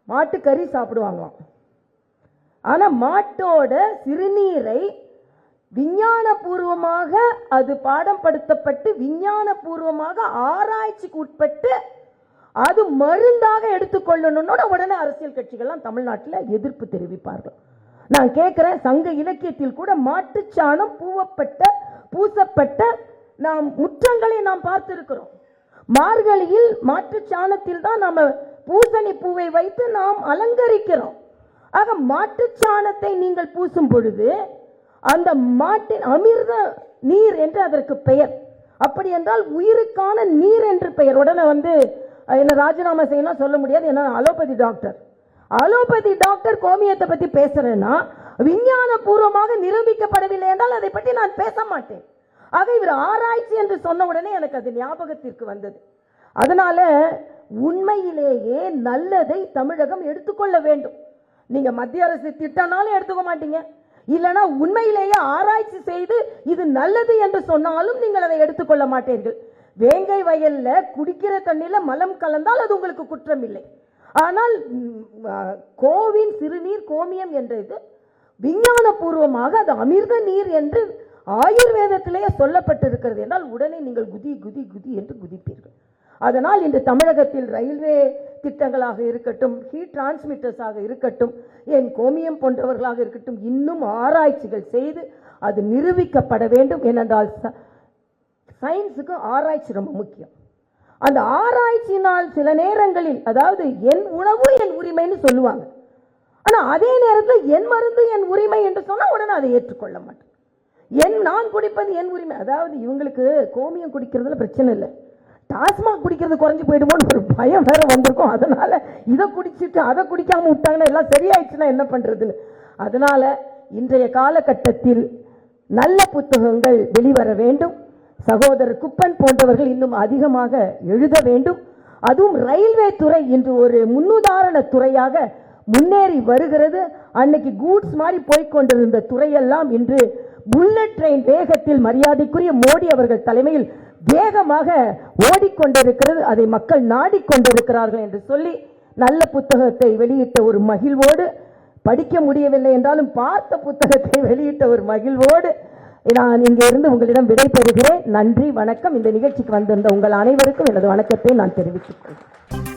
மாட்டுக்கறி சாப்பிடுவாங்களாம். ஆனா மாட்டோட சிறுநீரை விஞ்ஞானபூர்வமாக அது பாடம் படுத்தப்பட்டு விஞ்ஞானபூர்வமாக ஆராய்ச்சிக்கு உட்பட்டு அது மருந்தாக எடுத்துக்கொள்ளணும்னு உடனே அரசியல் கட்சிகள்லாம் தமிழ்நாட்டில் எதிர்ப்பு தெரிவிப்பார்கள். நான் கேட்கிறேன், சங்க இலக்கியத்தில் கூட மாட்டுச்சாணம் பூசப்பட்ட நாம் முற்றங்களை நாம் பார்த்திருக்கிறோம். மார்கழியில் மாட்டுச்சாணத்தில் தான் நாம பூசணி பூவை வைத்து நாம் அலங்கரிக்கிறோம். ஆக மாட்டுச்சாணத்தை நீங்கள் பூசும் பொழுது அந்த மாட்டின் அமிர்த நீர் என்று அதற்கு பெயர். அப்படி என்றால் உயிருக்கான நீர் என்று பெயர். உடனே என்ன ராஜினாமா செய்யணும் சொல்ல முடியாது, என்ன அலோபதி டாக்டர் கோமியத்தை பத்தி பேசுறேன்னா விஞ்ஞான பூர்வமாக நிரூபிக்கப்படவில்லை என்றால் அதை பற்றி நான் பேச மாட்டேன். ஆக இவர் ஆராய்ச்சி என்று சொன்ன உடனே எனக்கு அது ஞாபகத்திற்கு வந்தது. அதனால உண்மையிலேயே நல்லதை தமிழகம் எடுத்துக்கொள்ள வேண்டும். நீங்க மத்திய அரசு திட்டனாலும் எடுத்துக்க மாட்டீங்க, இல்லைன்னா உண்மையிலேயே ஆராய்ச்சி செய்து இது நல்லது என்று சொன்னாலும் நீங்கள் அதை எடுத்துக்கொள்ள மாட்டீர்கள். வேங்கை வயல்ல குடிக்கிற தண்ணியில மலம் கலந்தால் அது உங்களுக்கு குற்றம் இல்லை. ஆனால் கோவின் சிறுநீர் கோமியம் என்றது விஞ்ஞான பூர்வமாக அது அமிர்த நீர் என்று ஆயுர்வேதத்திலேயே சொல்லப்பட்டிருக்கிறது என்றால் உடனே நீங்கள் குதி குதி குதி என்று குதிப்பீர்கள். அதனால் இன்று தமிழகத்தில் ரயில்வே திட்டங்களாக இருக்கட்டும், ஹீட் டிரான்ஸ்மிட்டர்ஸாக இருக்கட்டும், என் கோமியம் போன்றவர்களாக இருக்கட்டும், இன்னும் ஆராய்ச்சிகள் செய்து அது நிரூபிக்கப்பட வேண்டும். ஏனென்றால் சயின்ஸுக்கு ஆராய்ச்சி ரொம்ப முக்கியம். அந்த ஆராய்ச்சியினால் சில நேரங்களில் அதாவது என் உணவு என் உரிமைன்னு சொல்லுவாங்க, ஆனால் அதே நேரத்தில் என் மருந்து என் உரிமை என்று சொன்னால் உடனே அதை ஏற்றுக்கொள்ள மாட்டேன். நான் குடிப்பது என் உரிமை. அதாவது இவங்களுக்கு கோமியம் குடிக்கிறதுல பிரச்சனை இல்லை, டாஸ்மாக் குடிக்கிறது குறைஞ்சி போயிடுமோன்னு ஒரு பயம் வேற வந்திருக்கும். அதனால இதை குடிச்சிட்டு அதை குடிக்காம விட்டாங்கன்னா எல்லாம் சரியாயிடுச்சுன்னா என்ன பண்றதுன்னு. அதனால இன்றைய காலகட்டத்தில் நல்ல புத்தகங்கள் வெளிவர வேண்டும். சகோதரர் குப்பன் போன்றவர்கள் இன்னும் அதிகமாக எழுத வேண்டும். அதுவும் ரயில்வே துறை இன்று ஒரு முன்னுதாரண துறையாக முன்னேறி வருகிறது. அன்னைக்கு கூட்ஸ் மாதிரி போய்கொண்டிருந்த துறையெல்லாம் இன்று புல்லட் ட்ரெயின் வேகத்தில் மரியாதைக்குரிய மோடி அவர்கள் தலைமையில் வேகமாக ஓடிக்கொண்டிருக்கிறது. அதை மக்கள் நாடிக்கொண்டிருக்கிறார்கள் என்று சொல்லி நல்ல புத்தகத்தை வெளியிட்ட ஒரு மகிழ்வோடு, படிக்க முடியவில்லை என்றாலும் பார்த்த புத்தகத்தை வெளியிட்ட ஒரு மகிழ்வோடு நான் இங்கே இருந்து உங்களிடம் விடைபெறுகிறேன். நன்றி, வணக்கம். இந்த நிகழ்ச்சிக்கு வந்திருந்த உங்கள் அனைவருக்கும் எனது வணக்கத்தை நான் தெரிவித்துக் கொள்கிறேன்.